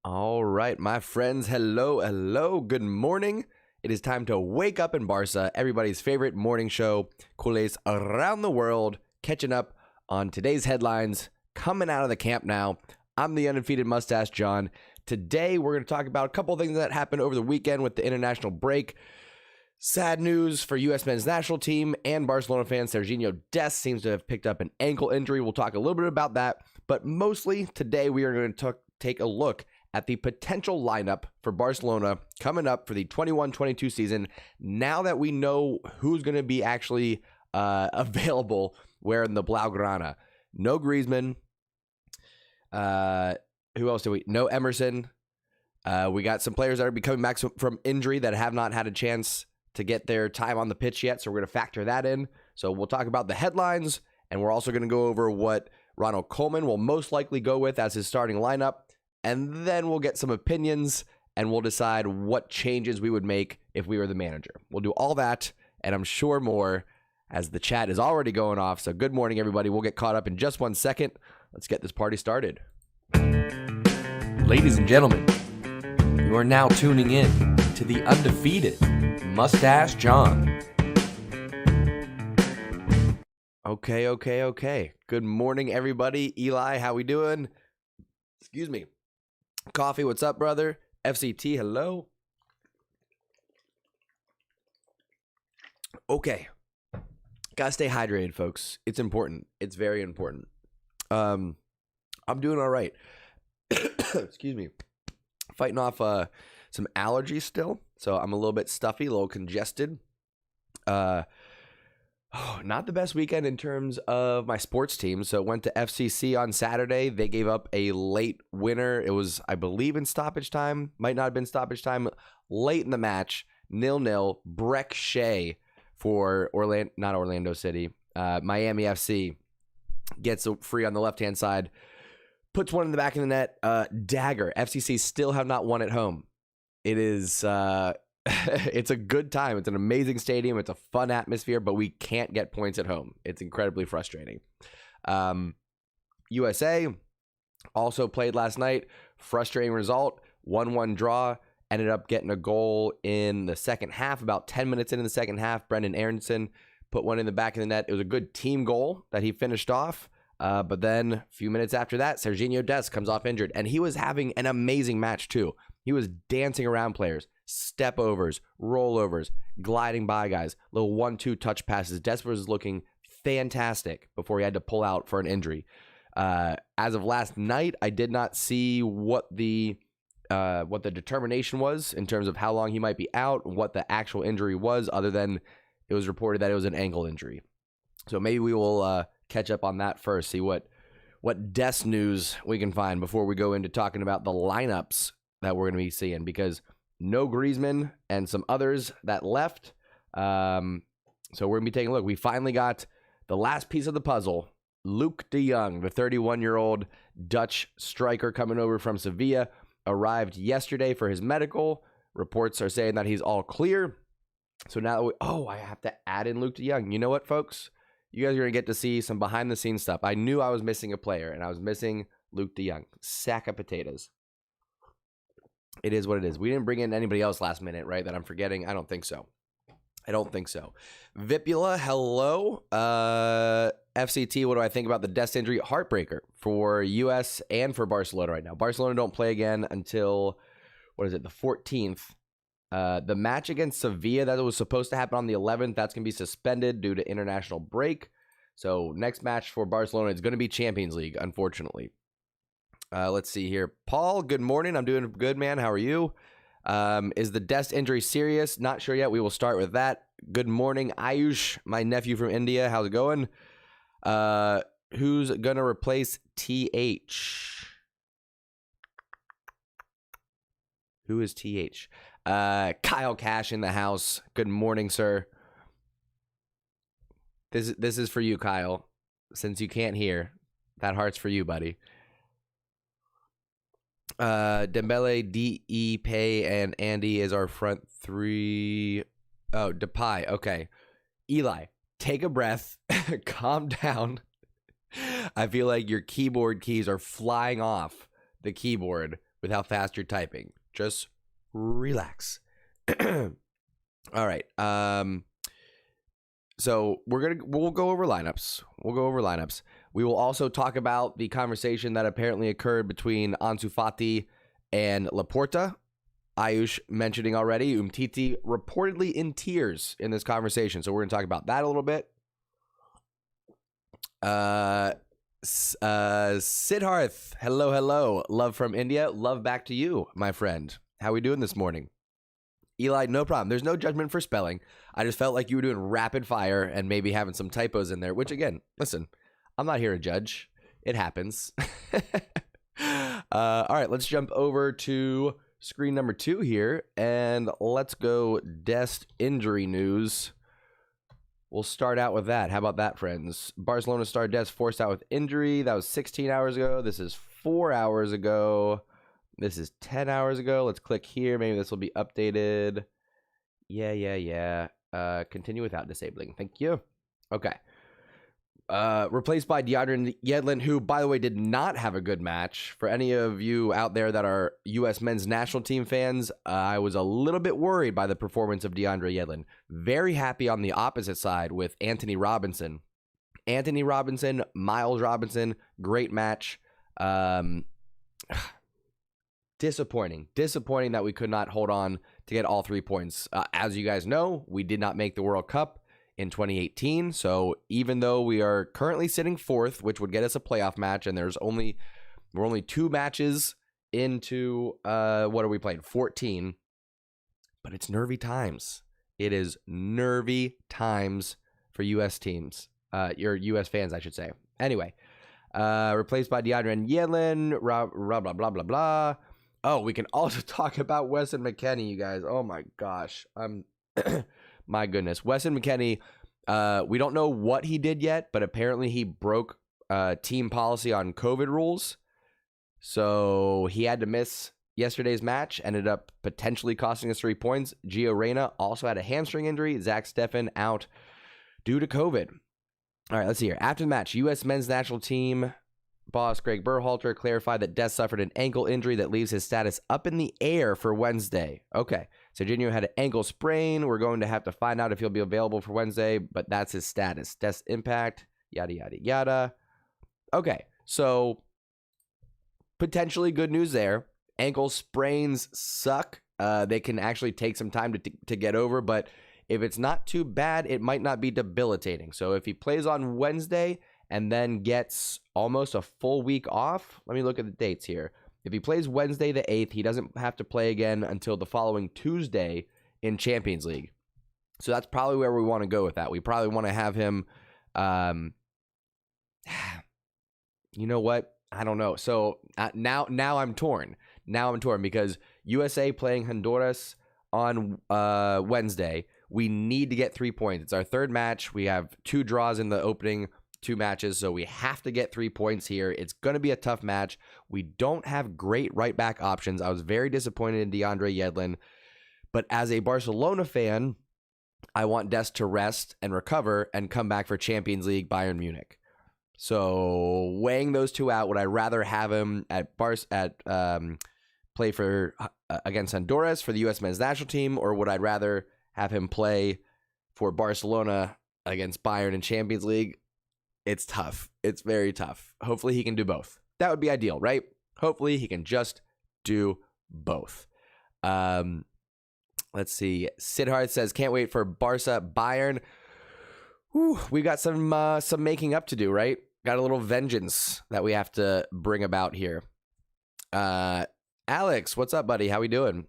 All right, my friends, hello, good morning. It is time to wake up in Barca, everybody's favorite morning show, Cules around the world, catching up on today's headlines, coming out of the camp now. I'm the undefeated mustache John. Today, we're going to talk about a couple of things that happened over the weekend with the international break. Sad news for U.S. men's national team and Barcelona fan Serginho Dest seems to have picked up an ankle injury. We'll talk a little bit about that, but mostly today we are going to take a look at the potential lineup for Barcelona coming up for the 21-22 season. Now that we know who's going to be actually available wearing the Blaugrana. No Griezmann. Who else do we? No Emerson. We got some players that are becoming back from injury that have not had a chance to get their time on the pitch yet, so we're going to factor that in. So we'll talk about the headlines, and we're also going to go over what Ronald Koeman will most likely go with as his starting lineup. And then we'll get some opinions, and we'll decide what changes we would make if we were the manager. We'll do all that, and I'm sure more, as the chat is already going off. So good morning, everybody. We'll get caught up in just 1 second. Let's get this party started. Ladies and gentlemen, you are now tuning in to the undefeated Mustache John. Okay. Good morning, everybody. Eli, how we doing? Excuse me. Coffee, what's up, brother? FCT, hello. Okay. Gotta stay hydrated, folks. It's important. It's very important. I'm doing all right. Excuse me. Fighting off some allergies still, so I'm a little bit stuffy, a little congested. Not the best weekend in terms of my sports team. So went to FCC on Saturday. They gave up a late winner. It was, I believe, in stoppage time. Might not have been stoppage time. Late in the match, 0-0. Breck Shea for Orlando City. Miami FC gets a free on the left-hand side. Puts one in the back of the net. Dagger. FCC still have not won at home. It is... it's a good time. It's an amazing stadium. It's a fun atmosphere, but we can't get points at home. It's incredibly frustrating. USA also played last night. Frustrating result. 1-1 draw. Ended up getting a goal in the second half. About 10 minutes into the second half, Brendan Aronson put one in the back of the net. It was a good team goal that he finished off. But then a few minutes after that, Serginho Dest comes off injured. And he was having an amazing match too. He was dancing around players. Step overs, rollovers, gliding by guys, little 1-2 touch passes. Dest was looking fantastic before he had to pull out for an injury. As of last night, I did not see what the determination was in terms of how long he might be out, what the actual injury was, other than it was reported that it was an ankle injury. So maybe we will catch up on that first, see what Dest news we can find before we go into talking about the lineups that we're going to be seeing, because no Griezmann and some others that left. So we're going to be taking a look. We finally got the last piece of the puzzle. Luke de Jong, the 31-year-old Dutch striker coming over from Sevilla, arrived yesterday for his medical. Reports are saying that he's all clear. So now, I have to add in Luke de Jong. You know what, folks? You guys are going to get to see some behind-the-scenes stuff. I knew I was missing a player, and I was missing Luke de Jong. Sack of potatoes. It is what it is. We didn't bring in anybody else last minute, right, that I'm forgetting? I don't think so. Vipula, hello. FCT, what do I think about the Dest injury? Heartbreaker for U.S. and for Barcelona right now. Barcelona don't play again until, the 14th. The match against Sevilla that was supposed to happen on the 11th, that's going to be suspended due to international break. So next match for Barcelona is going to be Champions League, unfortunately. Let's see here. Paul, good morning. I'm doing good, man. How are you? Is the Dest injury serious? Not sure yet. We will start with that. Good morning, Ayush, my nephew from India. How's it going? Who's going to replace TH? Who is TH? Kyle Cash in the house. Good morning, sir. This is for you, Kyle. Since you can't hear, that heart's for you, buddy. Dembele, DE, Pay, and Andy is our front three. Oh, Depay. Okay. Eli, take a breath. Calm down. I feel like your keyboard keys are flying off the keyboard with how fast you're typing. Just relax. All right. So we'll go over lineups. We will also talk about the conversation that apparently occurred between Ansu Fati and Laporta. Ayush mentioning already, Umtiti reportedly in tears in this conversation. So we're going to talk about that a little bit. Siddharth, hello. Love from India. Love back to you, my friend. How we doing this morning? Eli, no problem. There's no judgment for spelling. I just felt like you were doing rapid fire and maybe having some typos in there, which again, listen, I'm not here to judge. It happens. All right, let's jump over to screen number 2 here, and let's go Dest injury news. We'll start out with that. How about that, friends? Barcelona star Dest forced out with injury. That was 16 hours ago. This is 4 hours ago. This is 10 hours ago. Let's click here. Maybe this will be updated. Yeah. Continue without disabling. Thank you. Okay. Replaced by DeAndre Yedlin, who, by the way, did not have a good match. For any of you out there that are U.S. men's national team fans, I was a little bit worried by the performance of DeAndre Yedlin. Very happy on the opposite side with Anthony Robinson. Miles Robinson, great match. Disappointing that we could not hold on to get all 3 points. As you guys know, we did not make the World Cup in 2018. So even though we are currently sitting 4th, which would get us a playoff match, and we're only 2 matches into what are we playing? 14. But it's nervy times. It is nervy times for U.S. teams. Your U.S. fans, I should say. Anyway, replaced by DeAndre Yedlin, blah, blah, blah, blah, blah. Oh, we can also talk about Weston McKennie, you guys. Oh, my gosh. My goodness. Weston McKennie, we don't know what he did yet, but apparently he broke team policy on COVID rules. So he had to miss yesterday's match, ended up potentially costing us 3 points. Gio Reyna also had a hamstring injury. Zach Steffen out due to COVID. All right, let's see here. After the match, U.S. men's national team boss Greg Berhalter clarified that Dest suffered an ankle injury that leaves his status up in the air for Wednesday. Okay, Serginho had an ankle sprain. We're going to have to find out if he'll be available for Wednesday, but that's his status. Dest impact, yada, yada, yada. Okay, so potentially good news there. Ankle sprains suck. They can actually take some time to get over, but if it's not too bad, it might not be debilitating. So if he plays on Wednesday and then gets almost a full week off, let me look at the dates here. If he plays Wednesday the 8th, he doesn't have to play again until the following Tuesday in Champions League. So that's probably where we want to go with that. We probably want to have him, you know what? I don't know. So now I'm torn. Because USA playing Honduras on Wednesday. We need to get 3 points. It's our 3rd match. We have 2 draws in the opening 2 matches, so we have to get 3 points here. It's going to be a tough match. We don't have great right back options. I was very disappointed in DeAndre Yedlin, but as a Barcelona fan, I want Dest to rest and recover and come back for Champions League Bayern Munich. So weighing those 2 out, would I rather have him at play for against Honduras for the U.S. men's national team, or would I rather have him play for Barcelona against Bayern in Champions League? It's tough. It's very tough. Hopefully he can do both. That would be ideal, right? Hopefully he can just do both. Let's see. Siddharth says, can't wait for Barca Bayern. Whew, we got some making up to do, right? Got a little vengeance that we have to bring about here. Alex, what's up, buddy? How we doing?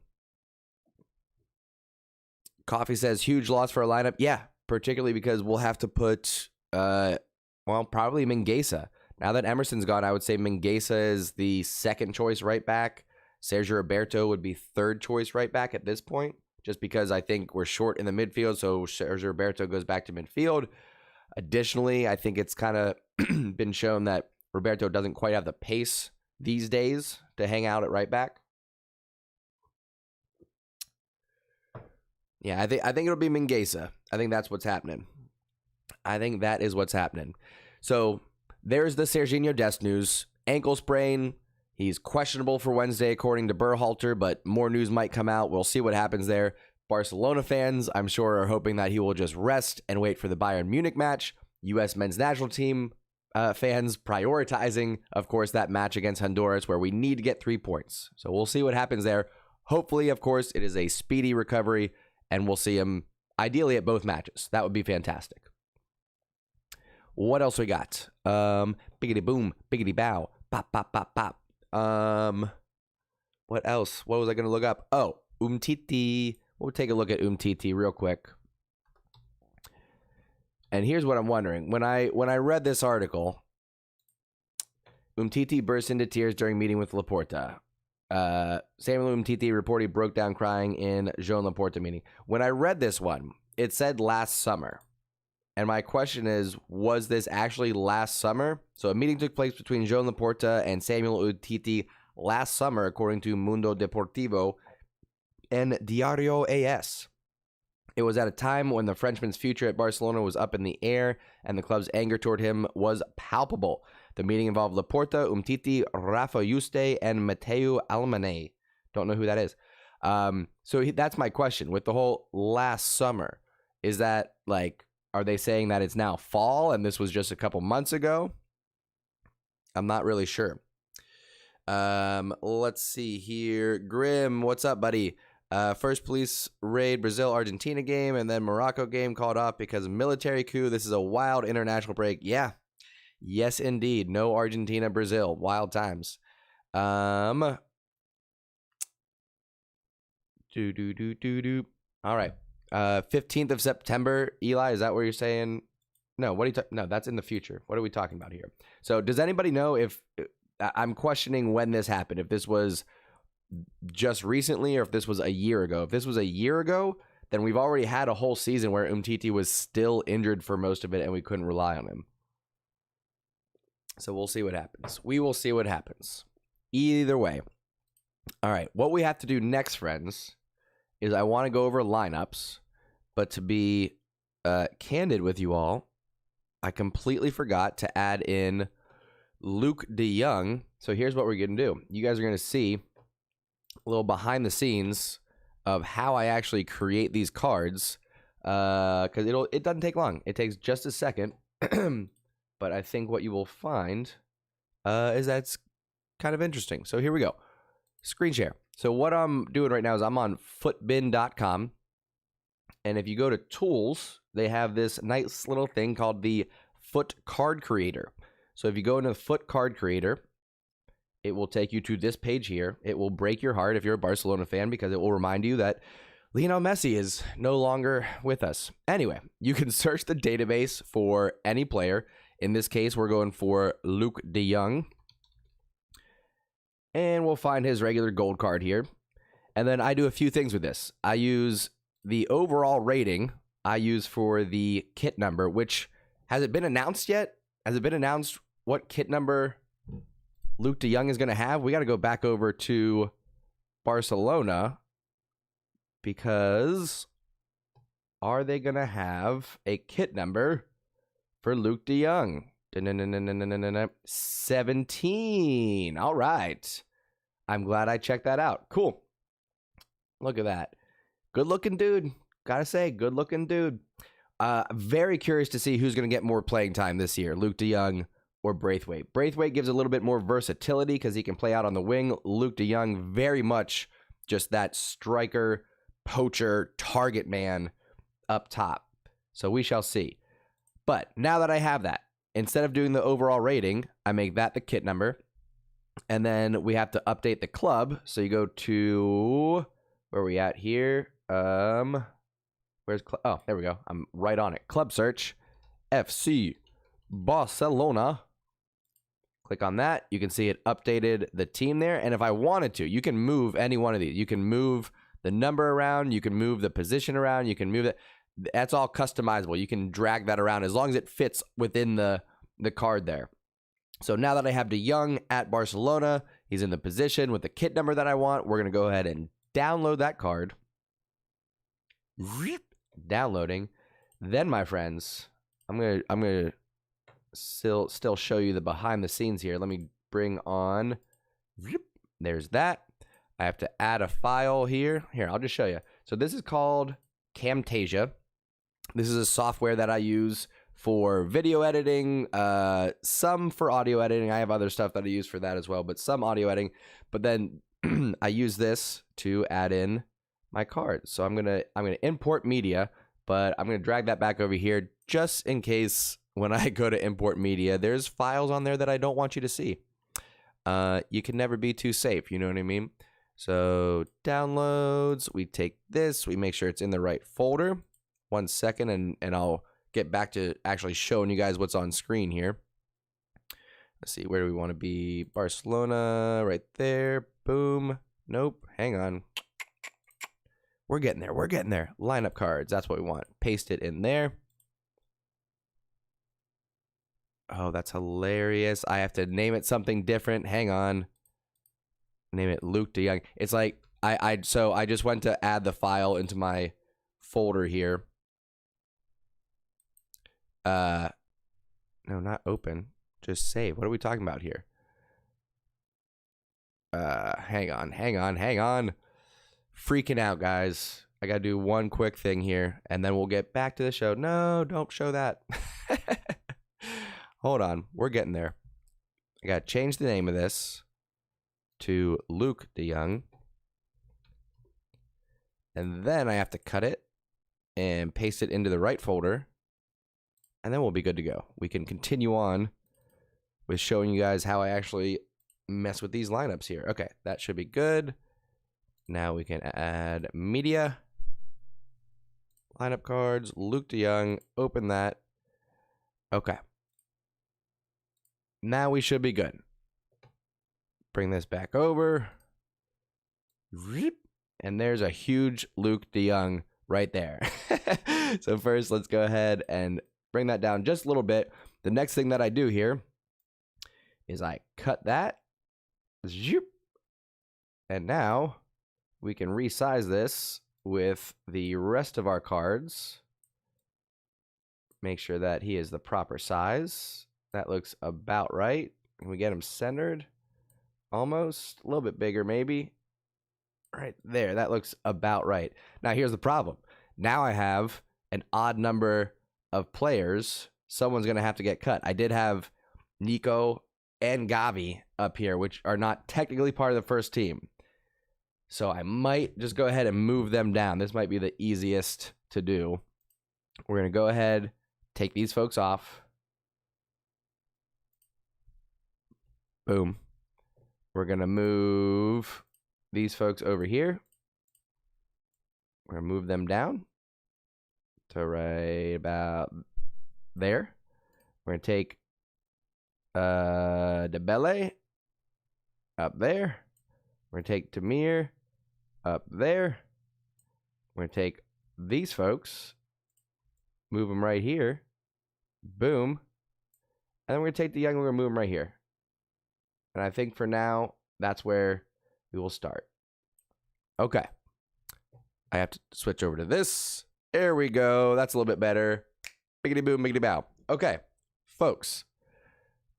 Coffee says, huge loss for our lineup. Yeah, particularly because we'll have to put, probably Mingueza. Now that Emerson's gone, I would say Mingueza is the 2nd choice right back. Sergio Roberto would be 3rd choice right back at this point, just because I think we're short in the midfield, so Sergio Roberto goes back to midfield. Additionally, I think it's kind of been shown that Roberto doesn't quite have the pace these days to hang out at right back. Yeah, I think it'll be Mingueza. I think that's what's happening. I think that is what's happening. So there's the Serginho Dest news. Ankle sprain. He's questionable for Wednesday, according to Berhalter, but more news might come out. We'll see what happens there. Barcelona fans, I'm sure, are hoping that he will just rest and wait for the Bayern Munich match. U.S. men's national team fans prioritizing, of course, that match against Honduras where we need to get 3 points. So we'll see what happens there. Hopefully, of course, it is a speedy recovery, and we'll see him ideally at both matches. That would be fantastic. What else we got? Biggity boom, biggity bow, pop, pop, pop, pop. What else? What was I going to look up? Oh, Umtiti. We'll take a look at Umtiti real quick. And here's what I'm wondering. When I read this article, Umtiti burst into tears during meeting with Laporta. Samuel Umtiti reportedly broke down crying in Joan Laporta meeting. When I read this one, it said last summer. And my question is, was this actually last summer? So a meeting took place between Joan Laporta and Samuel Umtiti last summer, according to Mundo Deportivo and Diario AS. It was at a time when the Frenchman's future at Barcelona was up in the air, and the club's anger toward him was palpable. The meeting involved Laporta, Umtiti, Rafa Yuste, and Matteo Almane. Don't know who that is. That's my question. With the whole last summer, is that like, are they saying that it's now fall and this was just a couple months ago? I'm not really sure. Let's see here. Grim, what's up, buddy? First police raid Brazil-Argentina game and then Morocco game called off because of military coup. This is a wild international break. Yeah. Yes, indeed. No Argentina-Brazil. Wild times. All right. 15th of September. Eli, is that what you're saying? No, what are you no, that's in the future. What are we talking about here? So does anybody know if I'm questioning when this happened, if this was just recently or if this was a year ago? If this was a year ago, then we've already had a whole season where Umtiti was still injured for most of it and we couldn't rely on him. So we'll see what happens. We will see what happens. Either way. All right. What we have to do next, friends, is I want to go over lineups. But to be candid with you all, I completely forgot to add in Luke de Jong. So here's what we're going to do. You guys are going to see a little behind the scenes of how I actually create these cards. Because it doesn't take long. It takes just a second. But I think what you will find is that it's kind of interesting. So here we go. Screen share. So what I'm doing right now is I'm on footbin.com. And if you go to tools, they have this nice little thing called the Foot Card Creator. So if you go into the Foot Card Creator, it will take you to this page here. It will break your heart if you're a Barcelona fan because it will remind you that Lionel Messi is no longer with us. Anyway, you can search the database for any player. In this case, we're going for Luke de Jong. And we'll find his regular gold card here. And then I do a few things with this. I use the overall rating I use for the kit number, which, has it been announced yet? Has it been announced what kit number Luke de Jong is going to have? We got to go back over to Barcelona because are they going to have a kit number for Luke de Jong? 17. All right. I'm glad I checked that out. Cool. Look at that. Good looking dude. Gotta say, good looking dude. Very curious to see who's going to get more playing time this year, Luke de Jong or Braithwaite. Braithwaite gives a little bit more versatility because he can play out on the wing. Luke de Jong, very much just that striker, poacher, target man up top. So we shall see. But now that I have that, instead of doing the overall rating, I make that the kit number. And then we have to update the club. So you go to, where are we at here? Oh, there we go. I'm right on it. Club search, FC Barcelona. Click on that. You can see it updated the team there. And if I wanted to, you can move any one of these. You can move the number around. You can move the position around. You can move it. That's all customizable. You can drag that around as long as it fits within the card there. So now that I have de Jong at Barcelona, he's in the position with the kit number that I want. We're going to go ahead and download that card. Downloading. Then, my friends, I'm gonna still show you the behind the scenes here. Let me bring on There's that. I have to add a file here. Here, I'll just show you. So this is called Camtasia. This is a software that I use for video editing, some for audio editing. I have other stuff that I use for that as well, but some audio editing. But then I use this to add in my cards. So I'm gonna import media, but I'm gonna drag that back over here just in case when I go to import media, there's files on there that I don't want you to see. You can never be too safe, you know what I mean? So downloads, we take this, we make sure it's in the right folder. 1 second, and I'll get back to actually showing you guys what's on screen here. Let's see, where do we want to be? Barcelona, right there. Boom. Nope. Hang on. We're getting there. We're getting there. Lineup cards. That's what we want. Paste it in there. Oh, that's hilarious. I have to name it something different. Hang on. Name it Luke de Jong. It's like so I just went to add the file into my folder here. No, not open. Just save. What are we talking about here? Hang on. Freaking out, guys. I gotta do one quick thing here, and then we'll get back to the show. No, don't show that. Hold on. We're getting there. I gotta change the name of this to Luke de Jong. And then I have to cut it and paste it into the right folder. And then we'll be good to go. We can continue on with showing you guys how I actually mess with these lineups here. Okay, that should be good. Now we can add media. Lineup cards, Luke de Jong, open that. Okay. Now we should be good. Bring this back over. And there's a huge Luke de Jong right there. So first, let's go ahead and bring that down just a little bit. The next thing that I do here is I cut that. And now we can resize this with the rest of our cards. Make sure that he is the proper size. That looks about right. Can we get him centered? Almost. A little bit bigger maybe. Right there. That looks about right. Now here's the problem. Now I have an odd number of players. Someone's going to have to get cut. I did have Nico and Gavi up here, which are not technically part of the first team. So I might just go ahead and move them down. This might be the easiest to do. We're going to go ahead, take these folks off. Boom. We're going to move these folks over here. We're going to move them down to right about there. We're going to take Dembele up there. We're going to take Tamir up there. We're going to take these folks, move them right here. Boom. And then we're going to take the young, we're going to move them right here. And I think for now, that's where we will start. Okay. I have to switch over to this. There we go. That's a little bit better. Biggity boom, biggity bow. Okay, folks.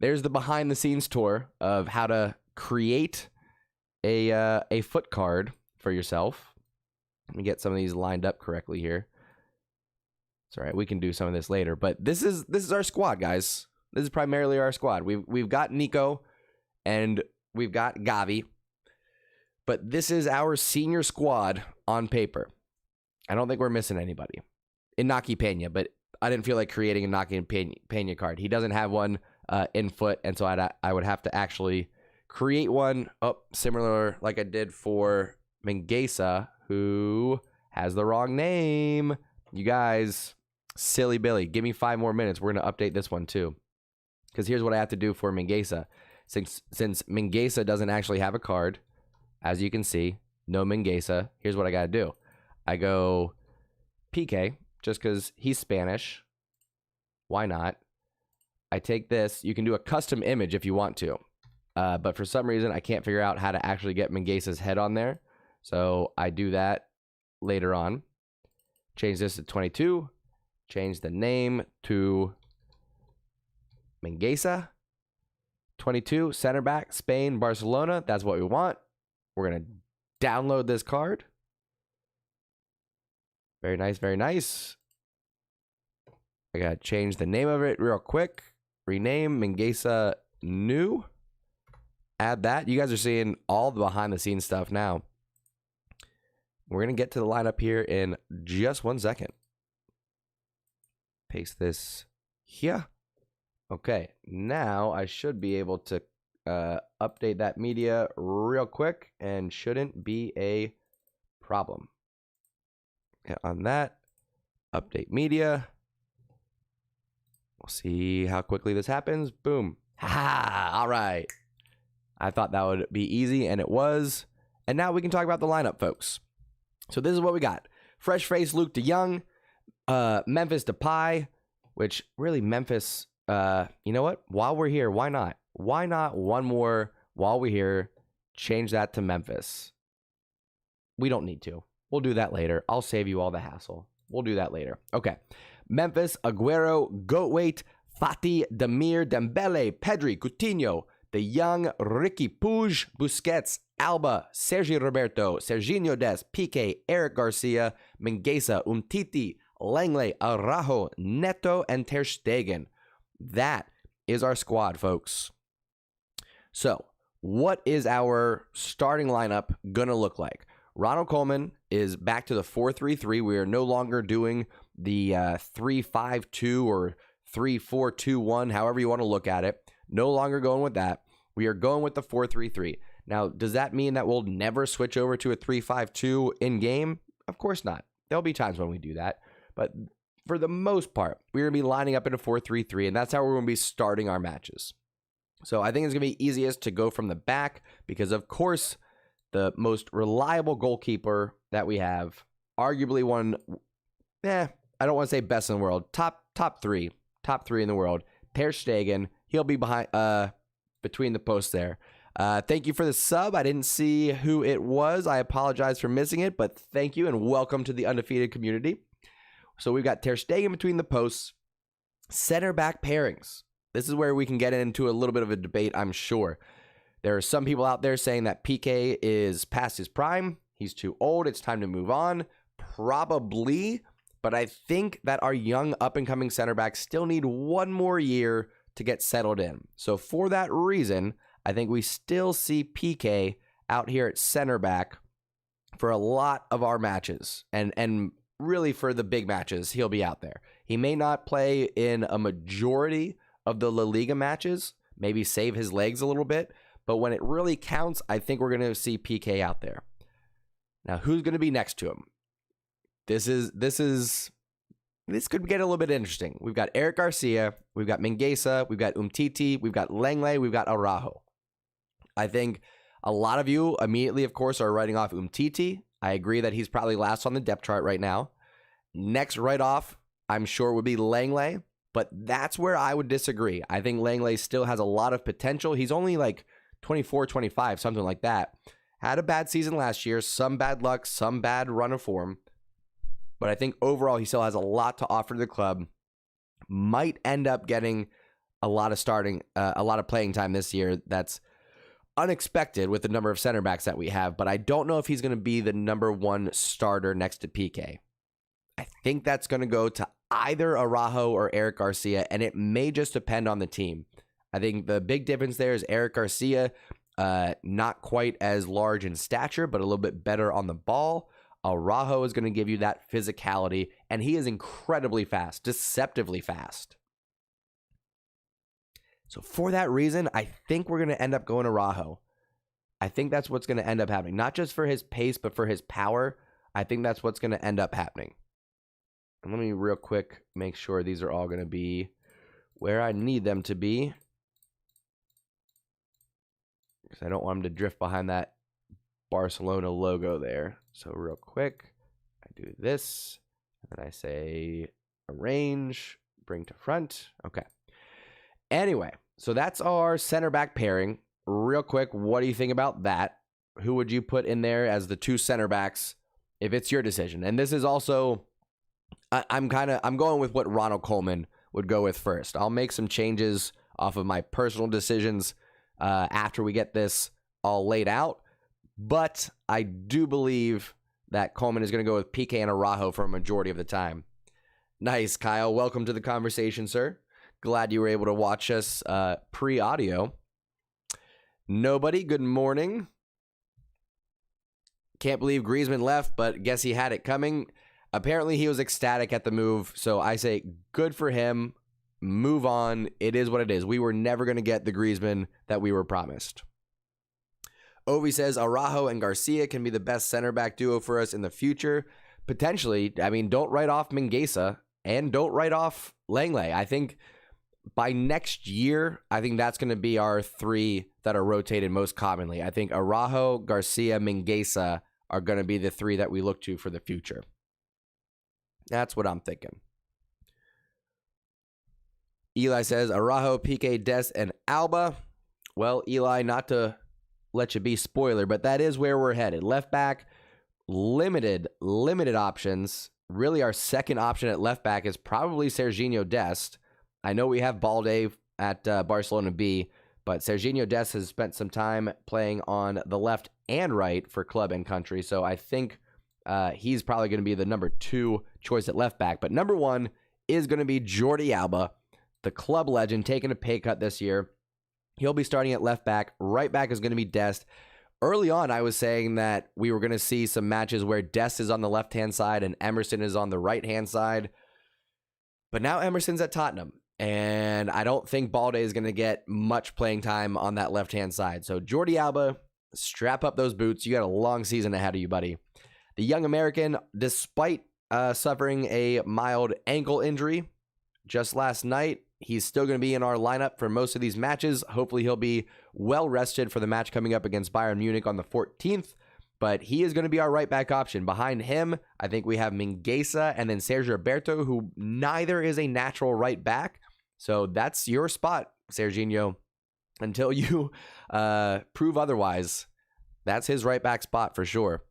There's the behind the scenes tour of how to create a foot card for yourself. Let me get some of these lined up correctly here. It's all right. We can do some of this later, but this is our squad, guys. This is primarily our squad. We've got Nico and we've got Gavi, but this is our senior squad on paper. I don't think we're missing anybody. Inaki Pena, but I didn't feel like creating a Inaki Pena card. He doesn't have one in foot, and so I would have to actually create one similar like I did for Mingueza, who has the wrong name. You guys, silly Billy, give me 5 more minutes. We're going to update this one too. Because here's what I have to do for Mingueza. Since Mingueza doesn't actually have a card, as you can see, no Mingueza, here's what I got to do. I go PK, just because he's Spanish. Why not? I take this. You can do a custom image if you want to. But for some reason, I can't figure out how to actually get Mingueza's head on there. So I do that later on. Change this to 22. Change the name to Mingueza. 22, center back, Spain, Barcelona. That's what we want. We're going to download this card. Very nice, very nice. I got to change the name of it real quick. Rename Mingueza New. Add that. You guys are seeing all the behind the scenes stuff now. We're going to get to the lineup here in just 1 second. Paste this here. Okay, now I should be able to update that media real quick and shouldn't be a problem. Get on that. Update media. We'll see how quickly this happens. Boom. Ha! All right. I thought that would be easy, and it was. And now we can talk about the lineup, folks. So this is what we got. Fresh face Luke de Jong, Memphis Depay, which really Memphis, you know what? While we're here, why not? Why not one more while we're here? Change that to Memphis. We don't need to. We'll do that later. I'll save you all the hassle. We'll do that later. Okay. Memphis, Aguero, Goatweight, Fati, Demir, Dembele, Pedri, Coutinho, De Jong, Ricky Puig, Busquets, Alba, Sergio Roberto, Serginho Dest, Piqué, Eric Garcia, Mingueza, Umtiti, Langley, Araujo, Neto, and Ter Stegen. That is our squad, folks. So, what is our starting lineup going to look like? Ronald Koeman is back to the 4-3-3. We are no longer doing the 3-5-2 or 3-4-2-1, however you want to look at it. No longer going with that. We are going with the 4-3-3. Now, does that mean that we'll never switch over to a 3-5-2 in-game? Of course not. There'll be times when we do that. But for the most part, we're going to be lining up in a 4-3-3, and that's how we're going to be starting our matches. So I think it's going to be easiest to go from the back because, of course, the most reliable goalkeeper that we have, arguably one, I don't want to say best in the world, top three in the world, Ter Stegen. He'll be behind, between the posts there. Thank you for the sub. I didn't see who it was. I apologize for missing it, but thank you and welcome to the undefeated community. So we've got Ter Stegen between the posts. Center back pairings. This is where we can get into a little bit of a debate, I'm sure. There are some people out there saying that Piqué is past his prime. He's too old. It's time to move on. Probably. But I think that our young up-and-coming center backs still need one more year to get settled in. So for that reason, I think we still see Piqué out here at center back for a lot of our matches. And really for the big matches, he'll be out there. He may not play in a majority of the La Liga matches, maybe save his legs a little bit. But when it really counts, I think we're going to see Piqué out there. Now, who's going to be next to him? This could get a little bit interesting. We've got Eric Garcia, we've got Mingueza, we've got Umtiti, we've got Langley, we've got Araujo. I think a lot of you immediately, of course, are writing off Umtiti. I agree that he's probably last on the depth chart right now. Next right off, I'm sure, would be Langley, but that's where I would disagree. I think Langley still has a lot of potential. He's only like 24, 25, something like that. Had a bad season last year, some bad luck, some bad run of form. But I think overall he still has a lot to offer to the club. Might end up getting a lot of playing time this year. That's unexpected with the number of center backs that we have. But I don't know if he's going to be the number one starter next to Piqué. I think that's going to go to either Araujo or Eric Garcia, and it may just depend on the team. I think the big difference there is Eric Garcia, not quite as large in stature, but a little bit better on the ball. Araujo is going to give you that physicality, and he is incredibly fast, deceptively fast. So for that reason, I think we're going to end up going Araujo. I think that's what's going to end up happening. Not just for his pace, but for his power. I think that's what's going to end up happening. And let me real quick make sure these are all going to be where I need them to be, because I don't want them to drift behind that Barcelona logo there. So real quick, I do this, and then I say arrange, bring to front. Okay. Anyway, so that's our center back pairing. Real quick, what do you think about that? Who would you put in there as the two center backs if it's your decision? And this is also, I'm going with what Ronald Koeman would go with first. I'll make some changes off of my personal decisions after we get this all laid out. But I do believe that Coleman is going to go with PK and Araujo for a majority of the time. Nice, Kyle. Welcome to the conversation, sir. Glad you were able to watch us pre-audio. Nobody, good morning. Can't believe Griezmann left, but guess he had it coming. Apparently, he was ecstatic at the move, so I say good for him. Move on. It is what it is. We were never going to get the Griezmann that we were promised. Ovi says Araujo and Garcia can be the best center back duo for us in the future. Potentially. I mean, don't write off Mingueza and don't write off Langley. I think by next year, I think that's going to be our three that are rotated most commonly. I think Araujo, Garcia, Mingueza are going to be the three that we look to for the future. That's what I'm thinking. Eli says Araujo, PK, Des, and Alba. Well, Eli, not to let you be spoiler, but that is where we're headed. Left back, limited options. Really, our second option at left back is probably Serginho Dest. I know we have Balde at Barcelona B, but Serginho Dest has spent some time playing on the left and right for club and country, so I think he's probably going to be the number 2 choice at left back. But number 1 is going to be Jordi Alba, the club legend, taking a pay cut this year. He'll be starting at left back. Right back is going to be Dest. Early on, I was saying that we were going to see some matches where Dest is on the left-hand side and Emerson is on the right-hand side. But now Emerson's at Tottenham, and I don't think Balde is going to get much playing time on that left-hand side. So Jordi Alba, strap up those boots. You got a long season ahead of you, buddy. The young American, despite suffering a mild ankle injury just last night, he's still going to be in our lineup for most of these matches. Hopefully he'll be well rested for the match coming up against Bayern Munich on the 14th. But he is going to be our right back option. Behind him, I think we have Mingueza and then Sergio Roberto, who neither is a natural right back. So that's your spot, Serginho. Until you prove otherwise, that's his right back spot for sure.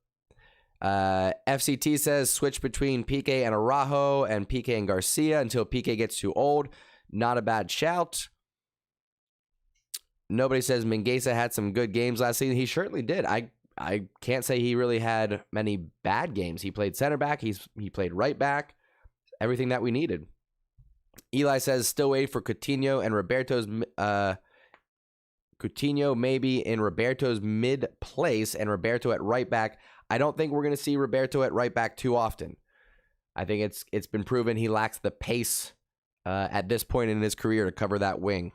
FCT says switch between PK and Araujo and PK and Garcia until PK gets too old. Not a bad shout. Nobody says Mingueza had some good games last season. He certainly did. I can't say he really had many bad games. He played center back. He played right back. Everything that we needed. Eli says still wait for Coutinho and Roberto's Coutinho maybe in Roberto's mid place and Roberto at right back. I don't think we're going to see Roberto at right back too often. I think it's been proven he lacks the pace at this point in his career to cover that wing.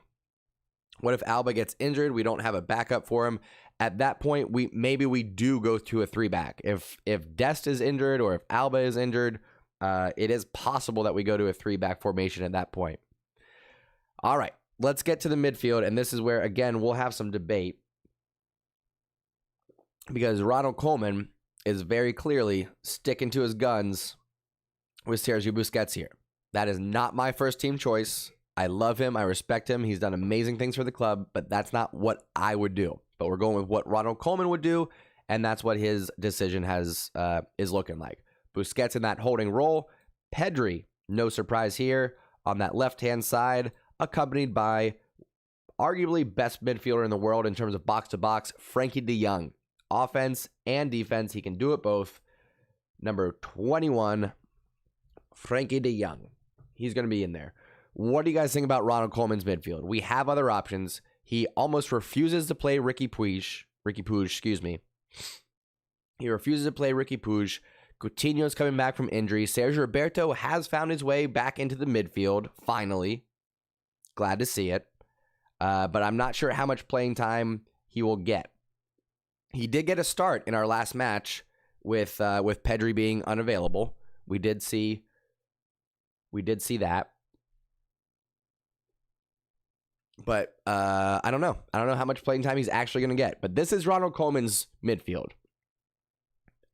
What if Alba gets injured? We don't have a backup for him. At that point, maybe we do go to a 3-back. If Dest is injured or if Alba is injured, it is possible that we go to a 3-back formation at that point. All right, let's get to the midfield, and this is where, again, we'll have some debate because Ronald Koeman is very clearly sticking to his guns with Sergio Busquets here. That is not my first team choice. I love him. I respect him. He's done amazing things for the club, but that's not what I would do. But we're going with what Ronald Koeman would do, and that's what his decision is looking like. Busquets in that holding role. Pedri, no surprise here, on that left-hand side, accompanied by arguably best midfielder in the world in terms of box-to-box, Frankie de Jong. Offense and defense, he can do it both. Number 21, Frankie de Jong. He's going to be in there. What do you guys think about Ronald Koeman's midfield? We have other options. He almost refuses to play Riqui Puig, He refuses to play Riqui Puig. Coutinho's coming back from injury. Sergio Roberto has found his way back into the midfield, finally. Glad to see it. But I'm not sure how much playing time he will get. He did get a start in our last match with Pedri being unavailable. We did see that. But I don't know. I don't know how much playing time he's actually going to get. But this is Ronald Koeman's midfield.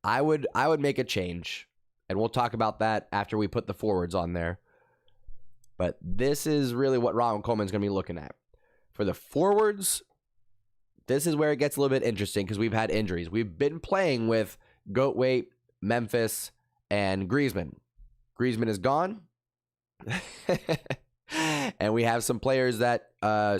I would make a change, and we'll talk about that after we put the forwards on there. But this is really what Ronald Koeman's going to be looking at. For the forwards, this is where it gets a little bit interesting because we've had injuries. We've been playing with Goatway, Memphis, and Griezmann. Griezmann is gone. And we have some players that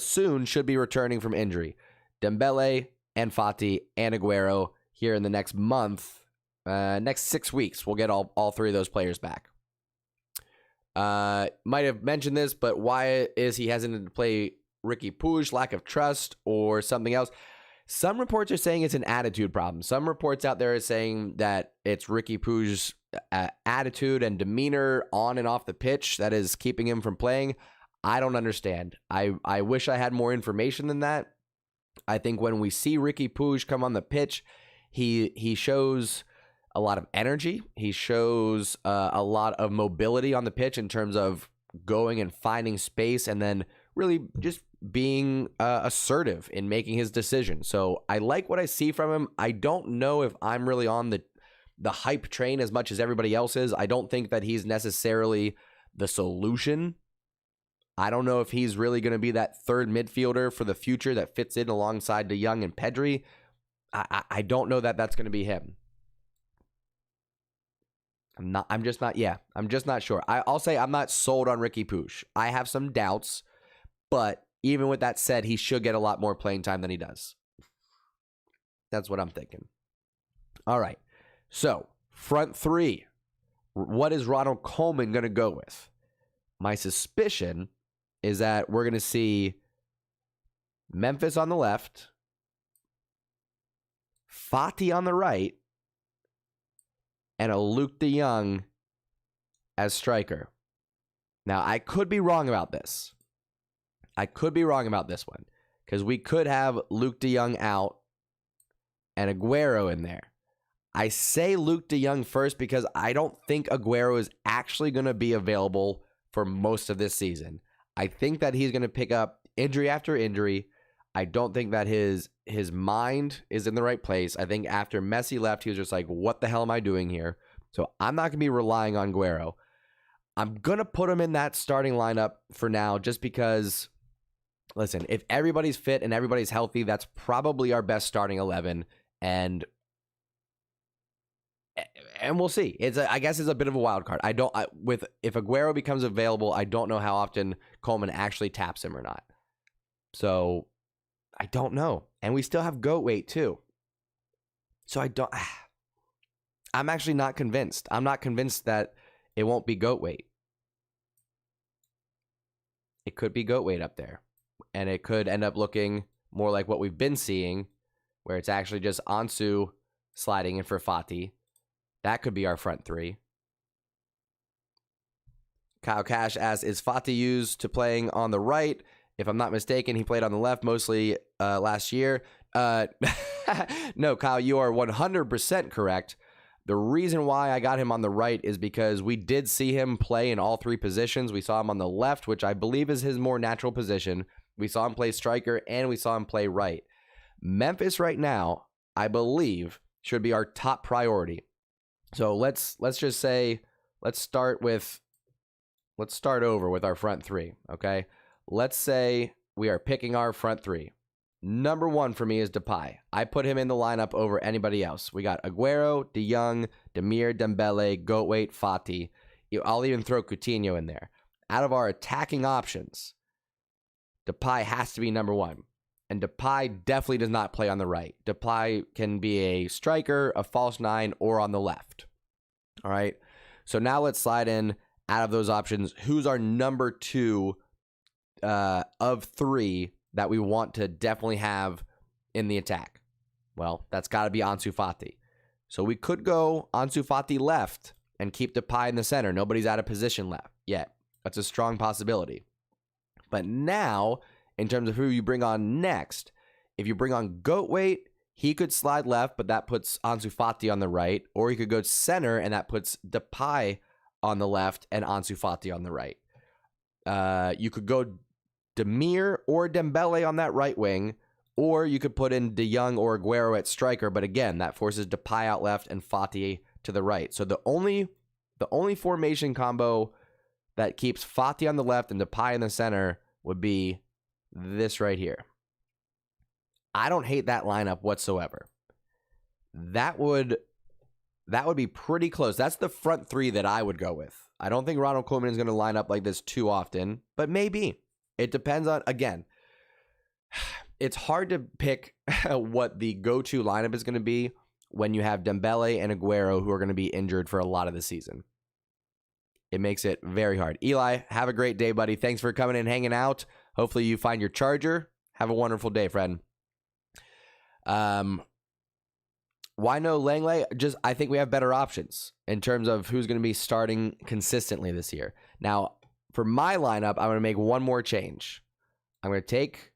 soon should be returning from injury. Dembele and Fati and Aguero here in the next month, next 6 weeks. We'll get all three of those players back. Might have mentioned this, but why is he hesitant to play Riqui Puig? Lack of trust or something else? Some reports are saying it's an attitude problem. Some reports out there are saying that it's Riqui Puig's attitude and demeanor on and off the pitch that is keeping him from playing. I don't understand. I wish I had more information than that. I think when we see Riqui Puig come on the pitch, he shows a lot of energy. He shows a lot of mobility on the pitch in terms of going and finding space and then really just being assertive in making his decision. So I like what I see from him. I don't know if I'm really on the hype train as much as everybody else is. I don't think that he's necessarily the solution. I don't know if he's really going to be that third midfielder for the future that fits in alongside De Jong and Pedri. I don't know that that's going to be him. I'm just not sure. I'll say I'm not sold on Riqui Puig. I have some doubts, but even with that said, he should get a lot more playing time than he does. That's what I'm thinking. All right. So, front three. What is Ronald Koeman going to go with? My suspicion is that we're going to see Memphis on the left, Fati on the right, and a Luke de Jong as striker. Now, I could be wrong about this. I could be wrong about this one because we could have Luke de Jong out and Aguero in there. I say Luke de Jong first because I don't think Aguero is actually going to be available for most of this season. I think that he's going to pick up injury after injury. I don't think that his mind is in the right place. I think after Messi left, he was just like, what the hell am I doing here? So I'm not going to be relying on Aguero. I'm going to put him in that starting lineup for now just because... Listen, if everybody's fit and everybody's healthy, that's probably our best starting 11, and we'll see. I guess it's a bit of a wild card. If Aguero becomes available, I don't know how often Koeman actually taps him or not. So I don't know, and we still have goat weight too. So I'm actually not convinced. I'm not convinced that it won't be goat weight. It could be goat weight up there. And it could end up looking more like what we've been seeing, where it's actually just Ansu sliding in for Fati. That could be our front three. Kyle Cash asks, is Fati used to playing on the right? If I'm not mistaken, he played on the left mostly last year. No, Kyle, you are 100% correct. The reason why I got him on the right is because we did see him play in all three positions. We saw him on the left, which I believe is his more natural position. We saw him play striker, and we saw him play right. Memphis right now, I believe, should be our top priority. So let's just say, let's start over with our front three, okay? Let's say we are picking our front three. Number one for me is Depay. I put him in the lineup over anybody else. We got Aguero, De Jong, Demir, Dembele, Goatweight, Fati. I'll even throw Coutinho in there. Out of our attacking options, Depay has to be number one. And Depay definitely does not play on the right. Depay can be a striker, a false nine, or on the left. All right. So now let's slide in out of those options. Who's our number two of three that we want to definitely have in the attack? Well, that's got to be Ansu Fati. So we could go Ansu Fati left and keep Depay in the center. Nobody's out of position left yet. That's a strong possibility. But now, in terms of who you bring on next, if you bring on Goatweight, he could slide left, but that puts Ansu Fati on the right. Or he could go center, and that puts Depay on the left and Ansu Fati on the right. You could go Demir or Dembele on that right wing, or you could put in De Jong or Aguero at striker. But again, that forces Depay out left and Fati to the right. So the only formation combo that keeps Fati on the left and Depay in the center would be this right here. I don't hate that lineup whatsoever. That would be pretty close. That's the front three that I would go with. I don't think Ronald Koeman is going to line up like this too often, but maybe. It depends on, again, it's hard to pick what the go-to lineup is going to be when you have Dembele and Aguero who are going to be injured for a lot of the season. It makes it very hard. Eli, have a great day, buddy. Thanks for coming and hanging out. Hopefully you find your charger. Have a wonderful day, friend. Why no Langley? I think we have better options in terms of who's going to be starting consistently this year. Now, for my lineup, I'm going to make one more change. I'm going to take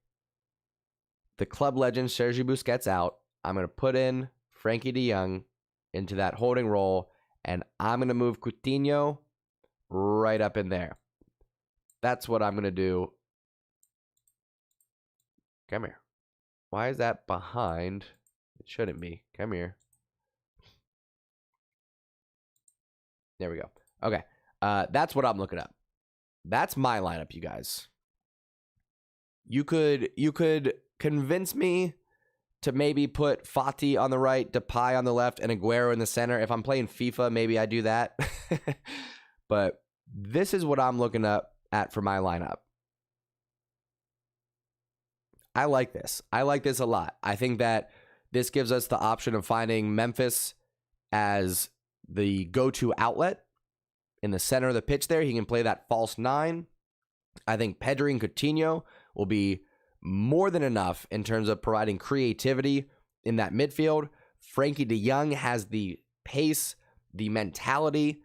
the club legend Sergio Busquets out. I'm going to put in Frankie de Jong into that holding role, and I'm going to move Coutinho right up in there. That's what I'm going to do. Come here. Why is that behind? It shouldn't be. Come here. There we go. Okay. That's what I'm looking up. That's my lineup, you guys. You could convince me to maybe put Fati on the right, Depay on the left, and Aguero in the center. If I'm playing FIFA, maybe I do that. But this is what I'm looking at for my lineup. I like this. I like this a lot. I think that this gives us the option of finding Memphis as the go-to outlet in the center of the pitch there. He can play that false 9. I think Pedri and Coutinho will be more than enough in terms of providing creativity in that midfield. Frankie de Jong has the pace, the mentality,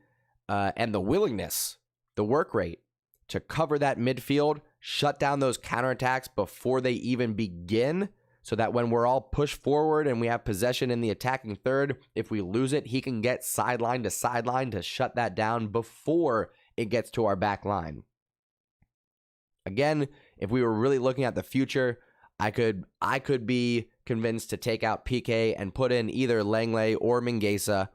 and the willingness, the work rate to cover that midfield, shut down those counterattacks before they even begin, so that when we're all pushed forward and we have possession in the attacking third, if we lose it, he can get sideline to shut that down before it gets to our back line. Again, if we were really looking at the future, I could be convinced to take out PK and put in either Langley or Mingueza.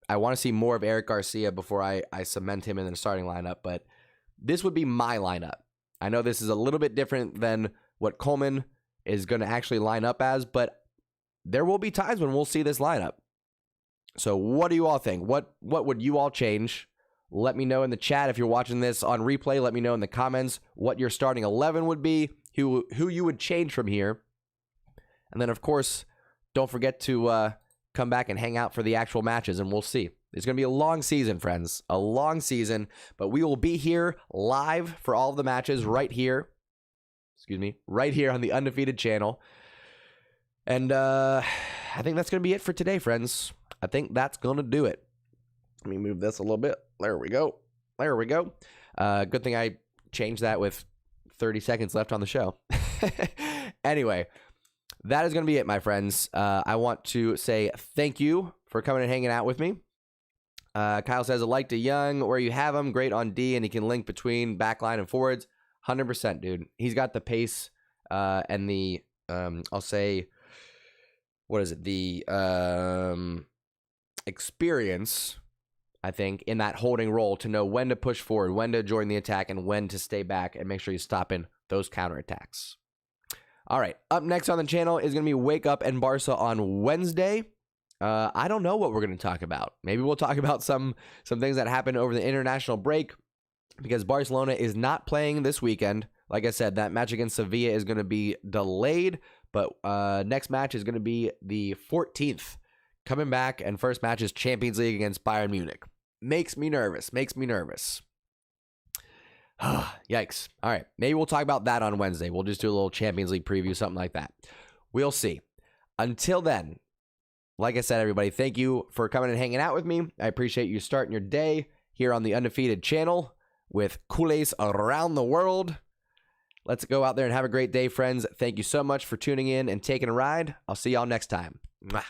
I want to see more of Eric Garcia before I cement him in the starting lineup, but this would be my lineup. I know this is a little bit different than what Coleman is going to actually line up as, but there will be times when we'll see this lineup. So what do you all think? What would you all change? Let me know in the chat. If you're watching this on replay, let me know in the comments what your starting 11 would be, who you would change from here. And then, of course, don't forget to come back and hang out for the actual matches, and we'll see. It's going to be a long season, friends. A long season, but we will be here live for all of the matches right here. Right here on the Undefeated channel. And I think that's going to be it for today, friends. I think that's going to do it. Let me move this a little bit. There we go. Good thing I changed that with 30 seconds left on the show. Anyway, that is going to be it, my friends. I want to say thank you for coming and hanging out with me. Kyle says, I like de Jong where you have him. Great on D, and he can link between backline and forwards. 100%, dude. He's got the pace and the, I'll say, what is it? The experience, I think, in that holding role to know when to push forward, when to join the attack, and when to stay back and make sure you stop in those counterattacks. All right, up next on the channel is going to be Wake Up and Barca on Wednesday. I don't know what we're going to talk about. Maybe we'll talk about some things that happened over the international break, because Barcelona is not playing this weekend. Like I said, that match against Sevilla is going to be delayed, but next match is going to be the 14th. Coming back, and first match is Champions League against Bayern Munich. Makes me nervous. Yikes. All right, maybe we'll talk about that on Wednesday. We'll just do a little Champions League preview, something like that. We'll see. Until then, like I said, everybody, thank you for coming and hanging out with me. I appreciate you starting your day here on the Undefeated channel with Cules around the world. Let's go out there and have a great day, friends. Thank you so much for tuning in and taking a ride. I'll see y'all next time. Mwah.